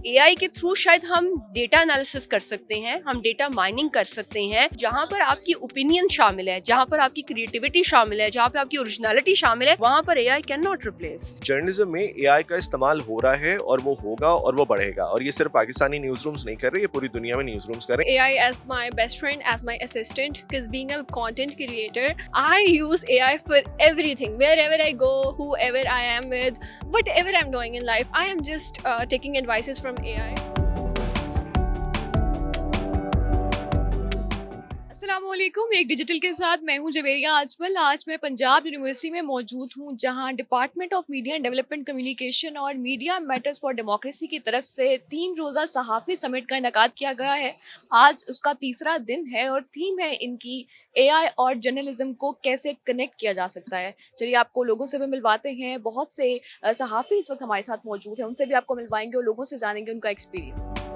AI के through शायद हम डेटा एनालिसिस कर सकते हैं, हम डेटा माइनिंग कर सकते हैं, जहाँ पर आपकी ओपिनियन शामिल है, जहाँ पर आपकी क्रिएटिविटी शामिल है, जहाँ पे आपकी ओरिजिनलिटी शामिल है, वहाँ पर AI can not replace. Journalism में एआई का इस्तेमाल हो रहा है और वो होगा और वो बढ़ेगा, और ये सिर्फ पाकिस्तानी न्यूज रूम्स नहीं कर रहे, ये पूरी दुनिया में न्यूज रूम्स कर रहे हैं। AI as my best friend, as my assistant, because being a content creator, I use AI for everything. Wherever I go, whoever I am with, whatever I'm doing in life, I am just taking advices from AI. अस्सलामुअलैकुम। एक digital के साथ मैं हूं जवेरिया आजमल। आज मैं Punjab university में मौजूद हूं, जहां department of media and development communication और मीडिया मैटर्स फॉर डेमोक्रेसी की तरफ से 3 रोज़ा सहाफ़ी समिट का इनेकाद किया गया है। आज उसका तीसरा दिन है और थीम है इनकी एआई और जर्नलिज्म को कैसे कनेक्ट किया जा सकता है। चलिए आपको लोगों से भी मिलवाते हैं। बहुत से सहाफ़ी इस वक्त हमारे साथ मौजूद हैं, उनसे भी आपको मिलवाएंगे और लोगों से जानेंगे उनका एक्सपीरियंस।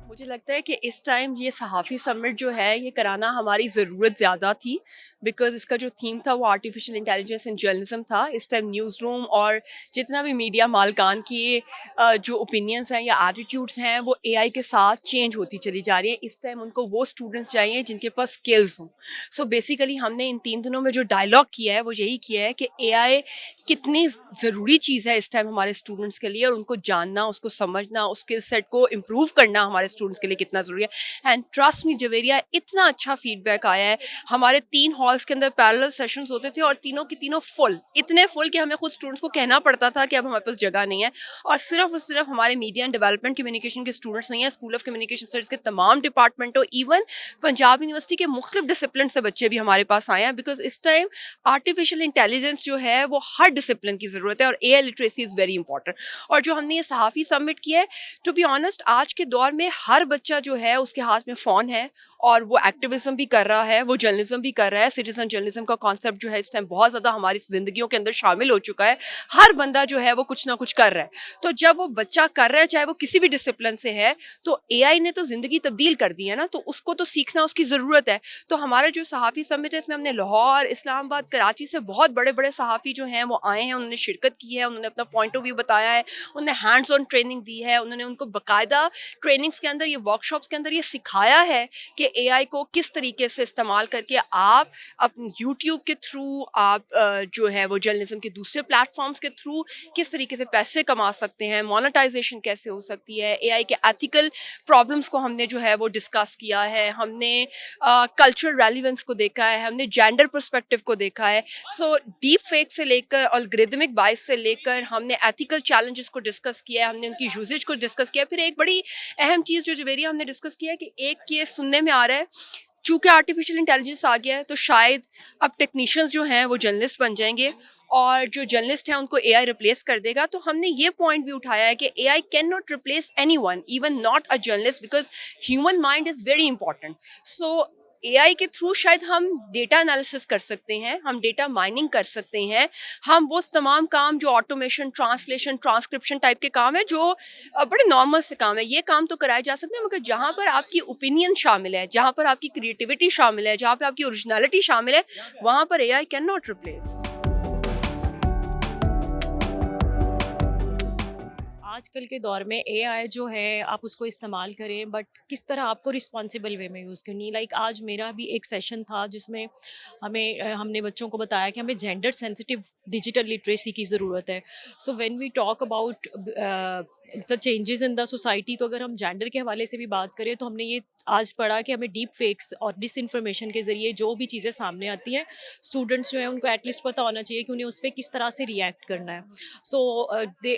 मुझे लगता है कि इस टाइम ये सहाफ़ी समिट जो है ये कराना हमारी ज़रूरत ज़्यादा थी, बिकॉज़ इसका जो थीम था वो आर्टिफिशियल इंटेलिजेंस इन जर्नलिज्म था। इस टाइम न्यूज़ रूम और जितना भी मीडिया मालकान की जो ओपिनियंस हैं या एटीट्यूड्स हैं वो एआई के साथ चेंज होती चली जा रही है। इस टाइम उनको वो स्टूडेंट्स चाहिए जिनके पास स्किल्स हों। सो बेसिकली हमने इन 3 दिनों में जो डायलॉग किया है वो यही किया है कि एआई कितनी ज़रूरी चीज़ है इस टाइम हमारे स्टूडेंट्स के लिए, और उनको जानना, उसको समझना, उस स्किल सेट को इम्प्रूव करना हमारे स्टूडेंट्स के लिए कितना ज़रूरी है। एंड ट्रस्ट मी जवेरिया, इतना अच्छा फीडबैक आया है। हमारे 3 हॉल्स के अंदर पैरेलल सेशंस होते थे और तीनों की तीनों फुल, इतने फुल कि हमें खुद स्टूडेंट्स को कहना पड़ता था कि अब हमारे पास जगह नहीं है। और सिर्फ हमारे मीडिया एंड डेवलपमेंट कम्युनिकेशन के स्टूडेंट्स नहीं है, स्कूल ऑफ कम्युनिकेशन स्टडीज़ के तमाम डिपार्टमेंटों, इवन पंजाब यूनिवर्सिटी के मुख्तलिफ डिसिप्लिन से बच्चे भी हमारे पास आए हैं, बिकॉज इस टाइम आर्टिफिशियल इंटेलिजेंस जो है वो हर डिसिप्लिन की ज़रूरत है और AI literacy is very important. और जो हमने ये सहाफ़ी सबमिट किया है, टू बी ऑनेस्ट, आज के दौर में हर बच्चा जो है उसके हाथ में फ़ोन है और वो एक्टिविज्म भी कर रहा है, वो जर्नलिज्म भी कर रहा है। सिटीजन जर्नलिज्म का कॉन्सेप्ट जो है इस टाइम बहुत ज़्यादा हमारी ज़िंदगियों के अंदर शामिल हो चुका है। हर बंदा जो है वो कुछ ना कुछ कर रहा है। तो जब वो बच्चा कर रहा है, चाहे वो किसी भी डिसिप्लिन से है, तो एआई ने तो ज़िंदगी तब्दील कर दी है ना, तो उसको तो सीखना उसकी ज़रूरत है। तो हमारा जो सहाफ़ी समिट है इसमें हमने लाहौर, इस्लामाबाद, कराची से बहुत बड़े बड़े सहाफ़ी जो हैं वो आए हैं, उन्होंने शिरकत की है, उन्होंने अपना पॉइंट ऑफ व्यू बताया है, उन्होंने हैंड्स ऑन ट्रेनिंग दी है, उन्होंने उनको बाकायदा ट्रेनिंग्स के अंदर, ये वर्कशॉप्स के अंदर ये सिखाया है कि एआई को किस तरीके से इस्तेमाल करके आप अपने यूट्यूब के थ्रू, आप जो है वो जर्नलिज्म के दूसरे प्लेटफॉर्म्स के थ्रू किस तरीके से पैसे कमा सकते हैं, मोनेटाइजेशन कैसे हो सकती है, एआई के एथिकल प्रॉब्लम्स को हमने जो है वो डिस्कस किया है, हमने कल्चरल रेलिवेंस को देखा है, हमने जेंडर पर्सपेक्टिव को देखा है। सो डीप फेक से लेकर अल्गोरिथमिक बाइस से लेकर हमने एथिकल चैलेंजेस को डिस्कस किया है, हमने उनकी यूजेज को डिस्कस किया। फिर एक बड़ी अहम चीज़ जो जवेरिया हमने डिस्कस किया है कि एक ये सुनने में आ रहा है, चूंकि आर्टिफिशियल इंटेलिजेंस आ गया है तो शायद अब टेक्नीशियंस जो हैं वो जर्नलिस्ट बन जाएंगे और जो जर्नलिस्ट हैं उनको एआई रिप्लेस कर देगा। तो हमने ये पॉइंट भी उठाया है कि AI can not replace anyone, even not a journalist, because human mind is very important. So AI के थ्रू शायद हम डेटा एनालिसिस कर सकते हैं, हम डेटा माइनिंग कर सकते हैं, हम वो तमाम काम जो ऑटोमेशन, ट्रांसलेशन, ट्रांसक्रिप्शन टाइप के काम है जो बड़े नॉर्मल से काम है, ये काम तो कराए जा सकते हैं, मगर जहाँ पर आपकी ओपिनियन शामिल है, जहाँ पर आपकी क्रिएटिविटी शामिल है, जहाँ पर आपकी ओरिजिनलिटी शामिल है, वहाँ पर एआई कैन नॉट रिप्लेस। आजकल के दौर में एआई जो है आप उसको इस्तेमाल करें, बट किस तरह आपको रिस्पॉन्सिबल वे में यूज़ करनी। लाइक आज मेरा भी एक सेशन था जिसमें हमने बच्चों को बताया कि हमें जेंडर सेंसिटिव डिजिटल लिटरेसी की ज़रूरत है। So when we talk about the changes in the society, तो अगर हम जेंडर के हवाले से भी बात करें तो हमने ये आज पढ़ा कि हमें डीप फेक्स और डिस इन्फॉर्मेशन के ज़रिए जो भी चीज़ें सामने आती हैं, स्टूडेंट्स जो हैं उनको एटलीस्ट पता होना चाहिए कि उन्हें उस पर किस तरह से रिएक्ट करना है। So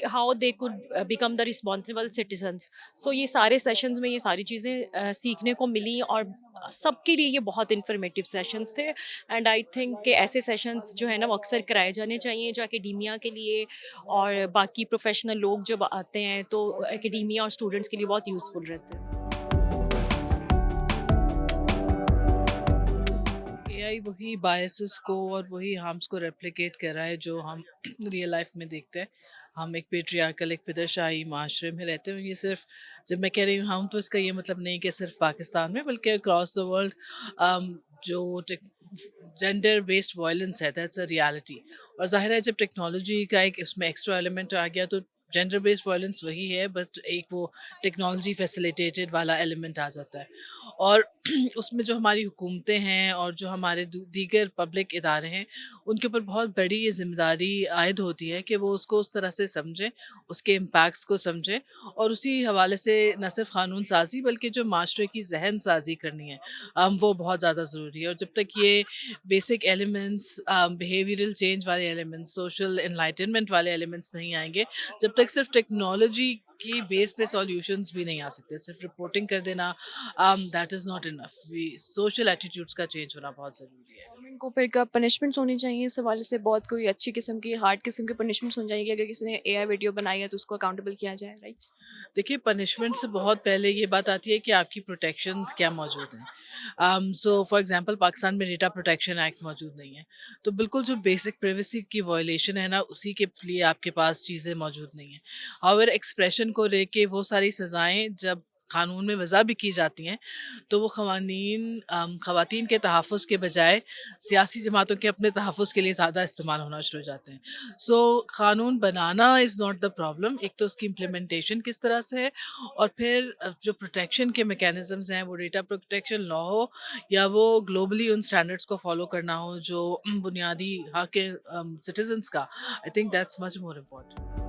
how they could become the responsible citizens. So ये सारे सेशंस में ये सारी चीज़ें सीखने को मिली और सबके लिए ये बहुत इन्फॉर्मेटिव सेशंस थे। एंड आई थिंक कि ऐसे सेशंस जो है ना वो अक्सर कराए जाने चाहिए जो एकेडमिया के लिए और बाकी प्रोफेशनल लोग जब आते हैं तो एकेडमिया और स्टूडेंट्स के लिए बहुत यूज़फुल रहते हैं। एआई वही बायसेस को और वही हार्म्स को रेप्लिकेट कर रहा है जो हम रियल लाइफ में देखते हैं। हम एक पेट्रियार्कल, एक पिदरशाही माशरे में रहते हैं। ये सिर्फ, जब मैं कह रही हूँ हम, तो इसका ये मतलब नहीं कि सिर्फ पाकिस्तान में, बल्कि अक्रॉस द वर्ल्ड जो जेंडर बेस्ड वायलेंस है, दैट्स अ रियलिटी। और ज़ाहिर है जब टेक्नोलॉजी का एक इसमें एक्स्ट्रा एलिमेंट आ गया तो जेंडर बेस्ड वायलेंस वही है, बट एक वो टेक्नोलॉजी फैसिलिटेटेड वाला एलिमेंट आ जाता है। और उसमें जो हमारी हुकूमतें हैं और जो हमारे दीगर पब्लिक इदारे हैं, उनके ऊपर बहुत बड़ी ये जिम्मेदारी आयद होती है कि वो उसको उस तरह से समझें, उसके इम्पैक्ट्स को समझें, और उसी हवाले से न सिर्फ कानून साजी बल्कि जो माशरे की जहन साजी करनी है वो बहुत ज़्यादा ज़रूरी है। और जब तक ये बेसिक एलिमेंट्स, बिहेवियरल चेंज वाले एलिमेंट्स, सोशल एनलाइटनमेंट वाले एलिमेंट्स नहीं आएंगे, जब तक सिर्फ टेक्नोलॉजी की बेस पे सॉल्यूशंस भी नहीं आ सकते। सिर्फ रिपोर्टिंग कर देना that is not enough. Social attitudes का चेंज होना बहुत ज़रूरी है। गवर्नमेंट को फिर कब पनिशमेंट्स होनी चाहिए इस हवाले से? बहुत कोई अच्छी किस्म की, हार्ड किस्म की पनिशमेंट्स होनी चाहिए कि अगर किसी ने एआई वीडियो बनाई है तो उसको अकाउंटेबल किया जाए, राइट? देखिए, पनिशमेंट से बहुत पहले ये बात आती है कि आपकी प्रोटेक्शंस क्या मौजूद हैं। सो फॉर एग्जांपल पाकिस्तान में डेटा प्रोटेक्शन एक्ट मौजूद नहीं है, तो बिल्कुल जो बेसिक प्राइवेसी की वायलेशन है ना, उसी के लिए आपके पास चीज़ें मौजूद नहीं हैं। हाउएवर एक्सप्रेशन को लेके वो सारी सज़ाएँ जब कानून में वज़ा भी की जाती हैं, तो वो ख़वातीन के तहफ़्फ़ुज़ के बजाय सियासी जमातों के अपने तहफ़्फ़ुज़ के लिए ज़्यादा इस्तेमाल होना शुरू हो जाते हैं। सो कानून बनाना इज़ नॉट द प्रॉब्लम, एक तो उसकी इम्प्लीमेंटेशन किस तरह से है, और फिर जो प्रोटेक्शन के मैकेनिज़म्स हैं, वो डेटा प्रोटेक्शन लॉ हो या वो ग्लोबली उन स्टैंडर्ड्स को फ़ॉलो करना हो जो बुनियादी हक़ है सिटिज़न्स का। I think that's much more important.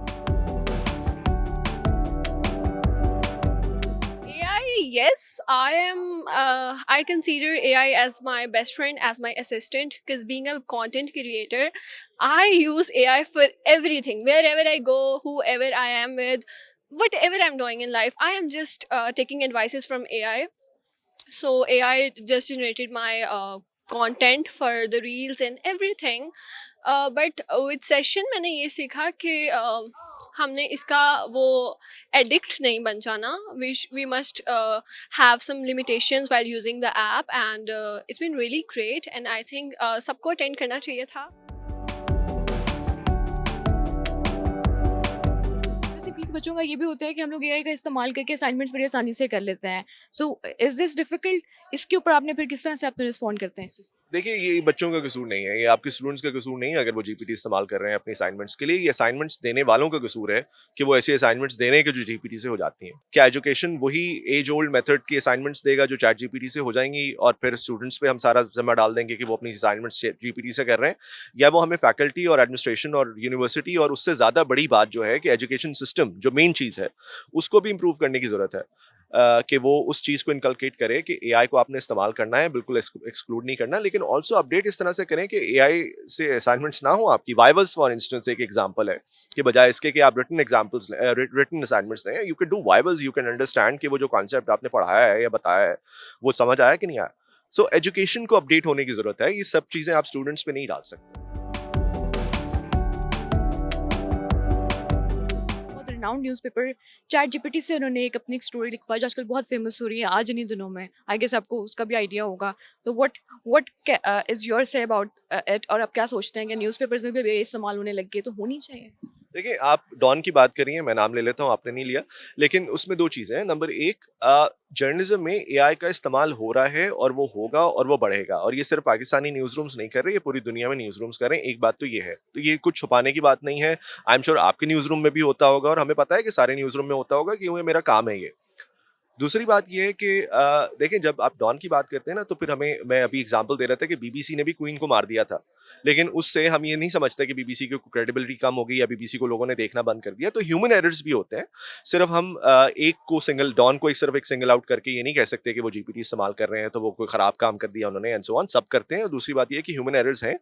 AI, yes, I am. I consider AI as my best friend, as my assistant. Because being a content creator, I use AI for everything. Wherever I go, whoever I am with, whatever I'm doing in life, I am just taking advices from AI. So AI just generated my content for the reels and everything. But with session मैंने ये सीखा कि हमने इसका वो addict नहीं बन जाना. We must have some limitations while using the app, and it's been really great, and I think सबको अटेंड करना चाहिए था. बेसिकली बच्चों का ये भी होता है कि हम लोग एआई का इस्तेमाल करके असाइनमेंट्स बड़ी आसानी से कर लेते हैं। So is this difficult? इसके ऊपर आपने फिर किस तरह से आपने रिस्पॉन्ड करते हैं इस चीज़? देखिए, ये बच्चों का कसूर नहीं है, ये आपके स्टूडेंट्स का कसूर नहीं है अगर वो जीपीटी इस्तेमाल कर रहे हैं अपने असाइनमेंट्स के लिए। ये असाइनमेंट्स देने वालों का कसूर है कि वो ऐसे असाइनमेंट्स दे रहे हैं कि जो जीपीटी से हो जाती हैं। क्या एजुकेशन वही एज ओल्ड मेथड की असाइनमेंट्स देगा जो चैट जीपीटी से हो जाएंगी और फिर स्टूडेंट्स पे हम सारा जिम्मा डाल देंगे कि वो अपनी असाइनमेंट्स जीपीटी से कर रहे हैं? या वो हमें फैकल्टी और एडमिनिस्ट्रेशन और यूनिवर्सिटी और उससे ज़्यादा बड़ी बात जो है कि एजुकेशन सिस्टम जो मेन चीज़ है उसको भी इम्प्रूव करने की ज़रूरत है। कि वो उस चीज़ को इनकलकेट करे कि एआई को आपने इस्तेमाल करना है, बिल्कुल एक्सक्लूड नहीं करना, लेकिन ऑल्सो अपडेट इस तरह से करें कि एआई से असाइनमेंट्स ना हो आपकी। वाइवल्स फॉर इंस्टेंस एक एग्जांपल है कि बजाय इसके कि आप रिटन असाइनमेंट्स दें, you can do vivas, you can understand कि वो जो कॉन्सेप्ट आपने पढ़ाया है या बताया है वो समझ आया कि नहीं आया। सो एजुकेशन को अपडेट होने की ज़रूरत है, ये सब चीज़ें आप स्टूडेंट्स पे नहीं डाल सकते। रिनाउंड न्यूज़पेपर चैट जीपीटी से उन्होंने एक अपनी एक स्टोरी लिखवाई जो आजकल बहुत फेमस हो रही है आज इन्हीं दिनों में। आई गेस आपको उसका भी आइडिया होगा। तो what is your say about it, और आप क्या सोचते हैं कि न्यूज़पेपर्स में भी इस्तेमाल होने लग गए तो होनी चाहिए? देखिए, आप डॉन की बात कर रही हैं, मैं नाम ले लेता हूँ, आपने नहीं लिया। लेकिन उसमें 2 चीज़ें हैं। नंबर 1, जर्नलिज्म में एआई का इस्तेमाल हो रहा है और वो होगा और वो बढ़ेगा, और ये सिर्फ पाकिस्तानी न्यूज़ रूम्स नहीं कर रहे, ये पूरी दुनिया में न्यूज़ रूम्स कर रहे हैं। एक बात तो ये है, तो ये कुछ छुपाने की बात नहीं है। आई एम श्योर आपके न्यूज़ रूम में भी होता होगा और हमें पता है कि सारे न्यूज़ रूम में होता होगा, क्योंकि मेरा काम है ये। दूसरी बात ये है कि देखें, जब आप डॉन की बात करते हैं ना, तो फिर मैं अभी एग्जांपल दे रहा था कि बीबीसी ने भी क्वीन को मार दिया था, लेकिन उससे हम ये नहीं समझते कि बीबीसी की क्रेडिबिलिटी कम हो गई या बीबीसी को लोगों ने देखना बंद कर दिया। तो ह्यूमन एरर्स भी होते हैं। सिर्फ हम डॉन को सिर्फ एक सिंगल आउट करके ये नहीं कह सकते कि वो जीपीटी इस्तेमाल कर रहे हैं तो वो कोई ख़राब काम कर दिया उन्होंने, एंड सो ऑन। सब करते हैं। और दूसरी बात ये है कि ह्यूमन एरर्स हैं।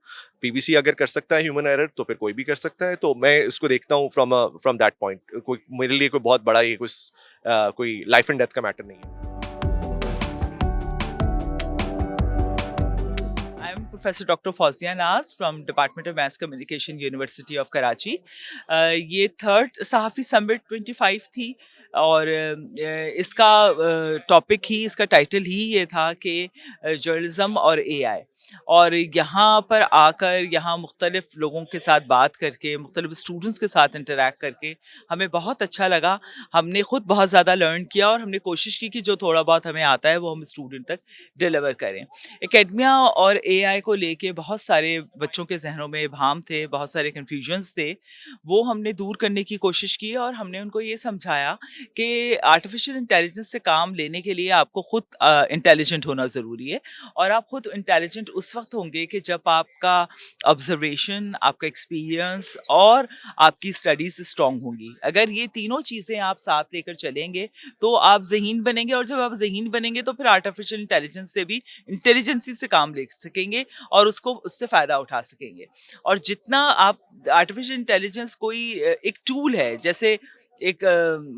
बीबीसी अगर कर सकता है ह्यूमन एरर, तो फिर कोई भी कर सकता है। तो मैं इसको देखता हूँ फ्रॉम दैट पॉइंट। कोई मेरे लिए कोई बहुत बड़ा ये कोई लाइफ एंड डेथ का मैटर नहीं है। I'm Professor Dr. Fawzia Naz from Department of Mass Communication, University of Karachi. ये थर्ड सहाफ़ी समिट 25 थी और इसका टॉपिक ही, इसका टाइटल ही ये था कि जर्नलिज्म और एआई। और यहाँ पर आकर यहाँ मुख्तलिफ लोगों के साथ बात करके, मुख्तलिफ स्टूडेंट्स के साथ इंटरेक्ट करके हमें बहुत अच्छा लगा। हमने खुद बहुत ज़्यादा लर्न किया और हमने कोशिश की कि जो थोड़ा बहुत हमें आता है वो हम स्टूडेंट तक डिलीवर करें। एकेडमिया और एआई को लेके बहुत सारे बच्चों के जहनों में इबहम थे, बहुत सारे कन्फ्यूजन्स थे, वो हमने दूर करने की कोशिश की और हमने उनको ये समझाया कि आर्टिफिशियल इंटेलिजेंस से काम लेने के लिए आपको खुद इंटेलिजेंट होना ज़रूरी है। और आप खुद इंटेलिजेंट उस वक्त होंगे कि जब आपका ऑब्जर्वेशन, आपका एक्सपीरियंस और आपकी स्टडीज स्ट्रांग होंगी। अगर ये तीनों चीज़ें आप साथ लेकर चलेंगे तो आप ज़हीन बनेंगे, और जब आप ज़हीन बनेंगे तो फिर आर्टिफिशियल इंटेलिजेंस से भी इंटेलिजेंसी से काम ले सकेंगे और उसको उससे फ़ायदा उठा सकेंगे। और जितना आप आर्टिफिशियल इंटेलिजेंस कोई एक टूल है, जैसे एक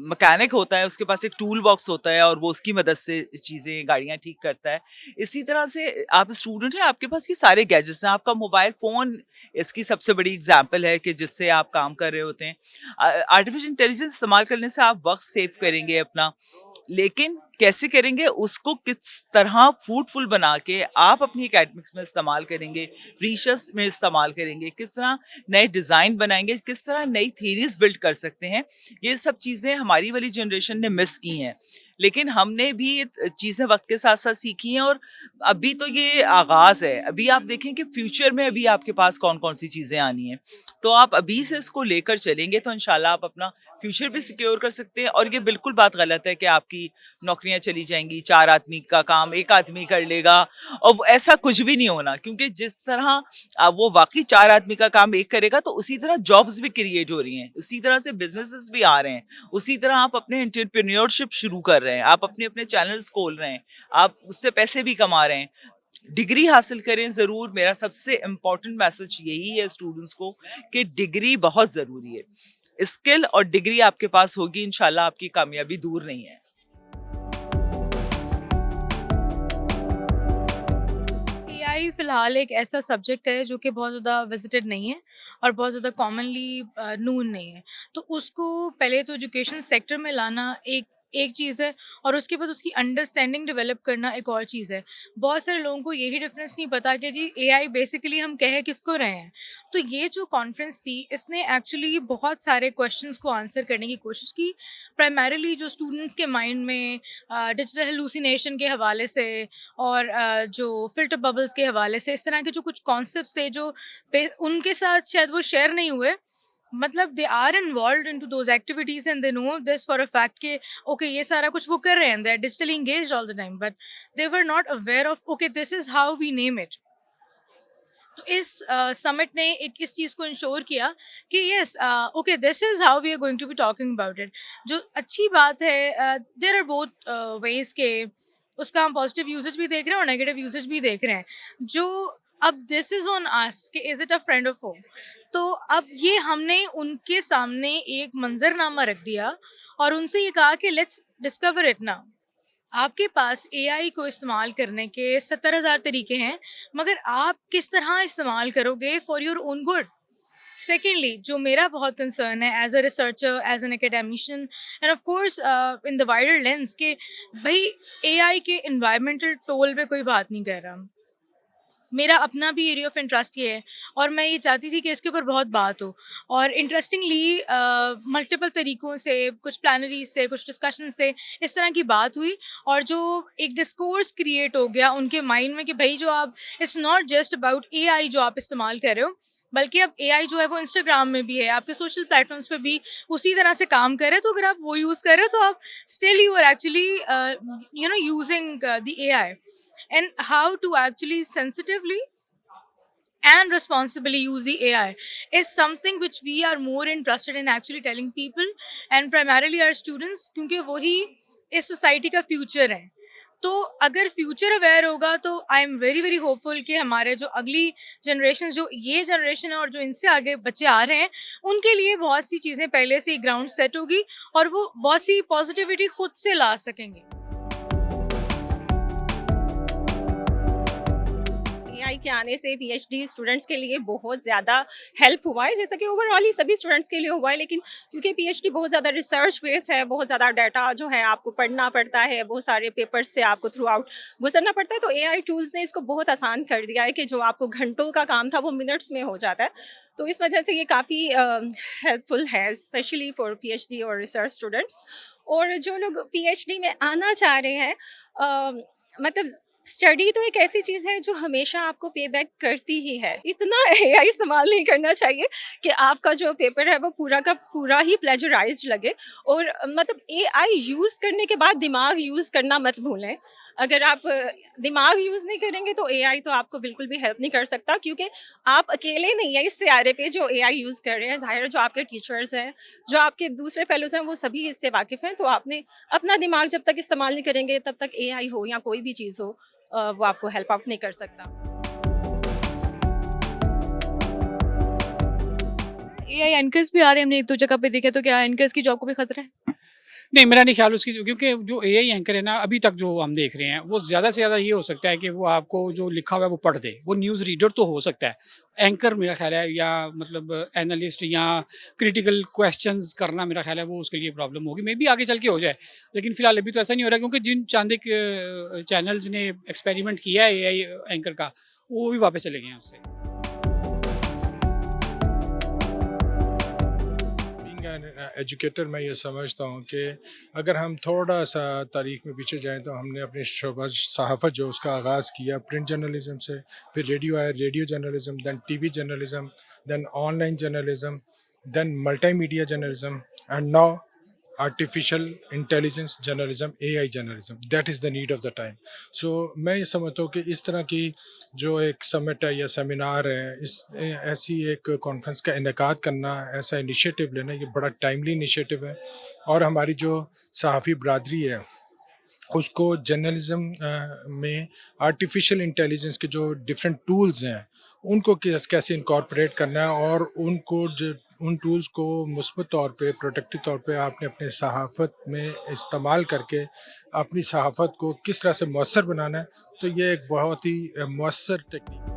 मैकेनिक होता है, उसके पास एक टूल बॉक्स होता है और वो उसकी मदद से चीज़ें, गाड़ियाँ ठीक करता है। इसी तरह से आप स्टूडेंट हैं, आपके पास ये सारे गैजेट्स हैं। आपका मोबाइल फ़ोन इसकी सबसे बड़ी एग्जांपल है कि जिससे आप काम कर रहे होते हैं। आर्टिफिशियल इंटेलिजेंस इस्तेमाल करने से आप वक्त सेव करेंगे अपना, लेकिन कैसे करेंगे उसको किस तरह फ्रूटफुल बना के आप अपनी एकेडमिक्स में इस्तेमाल करेंगे, रिसर्च में इस्तेमाल करेंगे, किस तरह नए डिज़ाइन बनाएंगे, किस तरह नई थीरीज बिल्ड कर सकते हैं। ये सब चीज़ें हमारी वाली जनरेशन ने मिस की हैं, लेकिन हमने भी ये चीज़ें वक्त के साथ साथ सीखी हैं और अभी तो ये आगाज़ है। अभी आप देखें कि फ्यूचर में अभी आपके पास कौन कौन सी चीज़ें आनी हैं, तो आप अभी से इसको लेकर चलेंगे तो इंशाल्लाह आप अपना फ्यूचर भी सिक्योर कर सकते हैं। और ये बिल्कुल बात गलत है कि आपकी नौकरियां चली जाएंगी, 4 आदमी का काम 1 आदमी कर लेगा, और ऐसा कुछ भी नहीं होना। क्योंकि जिस तरह वो वाकई 4 आदमी का काम एक करेगा तो उसी तरह जॉब्स भी क्रिएट हो रही हैं, उसी तरह से बिजनेसेस भी आ रहे हैं, उसी तरह आप अपने एंटरप्रेन्योरशिप शुरू कर रहे हैं, आप अपने अपने चैनल्स खोल रहे हैं, आप उससे पैसे भी कमा रहे हैं। डिग्री हासिल करें ज़रूर। मेरा सबसे इम्पोर्टेंट मैसेज यही है स्टूडेंट्स को कि डिग्री बहुत ज़रूरी है। स्किल और डिग्री आपके पास होगी, इंशाल्लाह आपकी कामयाबी दूर नहीं है। एआई फ़िलहाल एक ऐसा सब्जेक्ट है जो कि बहुत ज़्यादा विजिटेड नहीं है और बहुत ज़्यादा कॉमनली नून नहीं है। तो उसको पहले तो एजुकेशन सेक्टर में लाना एक एक चीज़ है और उसके बाद उसकी अंडरस्टैंडिंग डेवलप करना एक और चीज़ है। बहुत सारे लोगों को यही डिफरेंस नहीं पता कि जी एआई बेसिकली हम कह किसको रहे हैं। तो ये जो कॉन्फ्रेंस थी इसने एक्चुअली बहुत सारे क्वेश्चंस को आंसर करने की कोशिश की। प्राइमरीली जो स्टूडेंट्स के माइंड में डिजिटल हेलुसिनेशन के हवाले से और जो फिल्टर बबल्स के हवाले से इस तरह के जो कुछ कॉन्सेप्ट्स थे जो उनके साथ शायद वो शेयर नहीं हुए। मतलब they are involve into those activities and they know this for a fact के ओके ये सारा कुछ वो कर रहे हैं, they are digitally engaged all the time, but they were not aware of okay this is how we name it. तो इस समिट ने एक इस चीज़ को इंश्योर किया कि yes okay this is how we are going to be talking about it. जो अच्छी बात है, देयर आर बोथ वेज के उसका हम पॉजिटिव यूजेज भी देख रहे हैं और नेगेटिव यूजेज भी देख रहे हैं। जो अब दिस इज़ ऑन अस कि is it a friend of foam, तो अब ये हमने उनके सामने एक मंजरनामा रख दिया और उनसे ये कहा कि लेट्स डिस्कवर इट नाउ। आपके पास एआई को इस्तेमाल करने के 70,000 तरीके हैं, मगर आप किस तरह इस्तेमाल करोगे for your own good. Secondly जो मेरा बहुत कंसर्न है as a researcher, as an academician and of course in the wider lens के भाई एआई के इन्वायरमेंटल टोल पे कोई बात नहीं कर रहा। मेरा अपना भी एरिया ऑफ इंटरेस्ट ये है और मैं ये चाहती थी कि इसके ऊपर बहुत बात हो। और इंटरेस्टिंगली मल्टीपल तरीक़ों से, कुछ प्लानरीज से, कुछ डिस्कशन से इस तरह की बात हुई और जो एक डिस्कोर्स क्रिएट हो गया उनके माइंड में कि भाई जो आप it's not just about AI जो आप इस्तेमाल कर रहे हो, बल्कि अब एआई जो है वो इंस्टाग्राम में भी है, आपके सोशल प्लेटफॉर्म्स पे भी उसी तरह से काम कर रहे हैं। तो अगर आप वो यूज़ कर रहे हो तो आप still you are actually using the AI. And how to actually sensitively and responsibly use the AI is something which we are more interested in actually telling people and primarily our students, क्योंकि वही इस society का future है। तो अगर future aware होगा तो I am very very hopeful कि हमारे जो अगली जनरेशन, जो ये जनरेशन है और जो इनसे आगे बच्चे आ रहे हैं, उनके लिए बहुत सी चीज़ें पहले से ही ग्राउंड सेट होगी और वो बहुत सी पॉजिटिविटी खुद से ला सकेंगे। एआई के आने से पीएचडी स्टूडेंट्स के लिए बहुत ज़्यादा हेल्प हुआ है, जैसा कि ओवरऑल ही सभी स्टूडेंट्स के लिए हुआ है, लेकिन क्योंकि पीएचडी बहुत ज़्यादा रिसर्च बेस है, बहुत ज़्यादा डाटा जो है आपको पढ़ना पड़ता है, बहुत सारे पेपर्स से आपको थ्रू आउट गुजरना पड़ता है, तो एआई टूल्स ने इसको बहुत आसान कर दिया है कि जो आपको घंटों का काम था वो मिनट्स में हो जाता है। तो इस वजह से ये काफ़ी हेल्पफुल है, स्पेशली फॉर पीएचडी और रिसर्च स्टूडेंट्स। और जो लोग पीएचडी में आना चाह रहे हैं, मतलब स्टडी तो एक ऐसी चीज़ है जो हमेशा आपको पे बैक करती ही है। इतना एआई इस्तेमाल नहीं करना चाहिए कि आपका जो पेपर है वो पूरा का पूरा ही प्लेजराइज्ड लगे। और मतलब एआई यूज़ करने के बाद दिमाग यूज़ करना मत भूलें। अगर आप दिमाग यूज़ नहीं करेंगे तो एआई तो आपको बिल्कुल भी हेल्प नहीं कर सकता, क्योंकि आप अकेले नहीं हैं इस सियारे पे जो एआई यूज़ कर रहे हैं। ज़ाहिर है जो आपके टीचर्स हैं, जो आपके दूसरे फेलोज़ हैं, वो सभी इससे वाकिफ़ हैं। तो आपने अपना दिमाग जब तक इस्तेमाल नहीं करेंगे तब तक एआई हो या कोई भी चीज़ हो, वो आपको हेल्प आउट नहीं कर सकता। एआई एंकर्स भी आ रहे हैं, हमने एक दो जगह पे देखा, तो क्या एंकर्स की जॉब को भी खतरा है? नहीं, मेरा नहीं ख्याल उसकी, क्योंकि जो एआई एंकर है ना, अभी तक जो हम देख रहे हैं, वो ज़्यादा से ज़्यादा ये हो सकता है कि वो आपको जो लिखा हुआ है वो पढ़ दे। वो न्यूज़ रीडर तो हो सकता है, एंकर मेरा ख्याल है, या मतलब एनालिस्ट या क्रिटिकल क्वेश्चंस करना, मेरा ख्याल है वो उसके लिए प्रॉब्लम होगी। मे बी आगे चल के हो जाए, लेकिन फिलहाल अभी तो ऐसा नहीं हो रहा, क्योंकि जिन चांदिक चैनल्स ने एक्सपेरिमेंट किया है एआई एंकर का, वो भी वापस चले गए हैं उससे। एजुकेटर मैं ये समझता हूँ कि अगर हम थोड़ा सा तारीख में पीछे जाएं तो हमने अपनी शोबा सहाफ़त जो उसका आगाज़ किया प्रिंट जर्नलिज्म से, फिर रेडियो आया, radio journalism, then TV journalism, then online journalism, then multimedia journalism, and now artificial intelligence journalism, AI journalism. That is the need of the time. सो मैं ये समझता हूँ कि इस तरह की जो एक समिट है या सेमिनार है, इस ऐसी एक कॉन्फ्रेंस का इनेकाद करना, ऐसा इनिशिएटिव लेना, ये बड़ा टाइमली इनिशिएटिव है। और हमारी जो सहाफ़ी बरादरी है उसको जर्नलिज्म में आर्टिफिशियल इंटेलिजेंस के जो डिफरेंट टूल्स हैं उनको कैसे इनकॉर्पोरेट करना है, और उनको जो उन टूल्स को मुस्बत तौर पे, प्रोडक्टिव तौर पे आपने अपने सहाफ़त में इस्तेमाल करके अपनी सहाफ़त को किस तरह से मौसर बनाना है, तो ये एक बहुत ही मौसर टेक्निक है।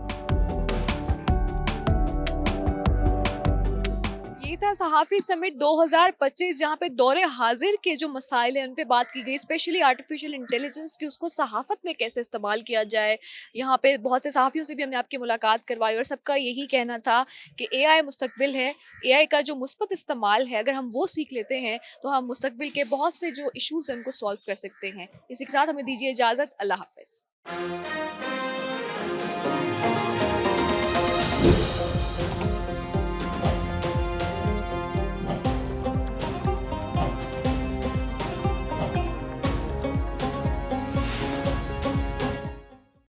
ये था सहाफ़ी समिट 2025, जहाँ पे दौरे हाजिर के जो मसाइल हैं उन पे बात की गई, स्पेशली आर्टिफिशियल इंटेलिजेंस की उसको सहाफ़त में कैसे इस्तेमाल किया जाए। यहाँ पे बहुत से सहाफ़ियों से भी हमने आपकी मुलाकात करवाई और सबका यही कहना था कि एआई मुस्तकबिल है। एआई का जो मुस्बत इस्तेमाल है, अगर हम वो सीख लेते हैं तो हम मुस्तकबिल के बहुत से जो इशूज़ हैं उनको सॉल्व कर सकते हैं। इसी के साथ हमें दीजिए इजाज़त। अल्लाह हाफ़िज़।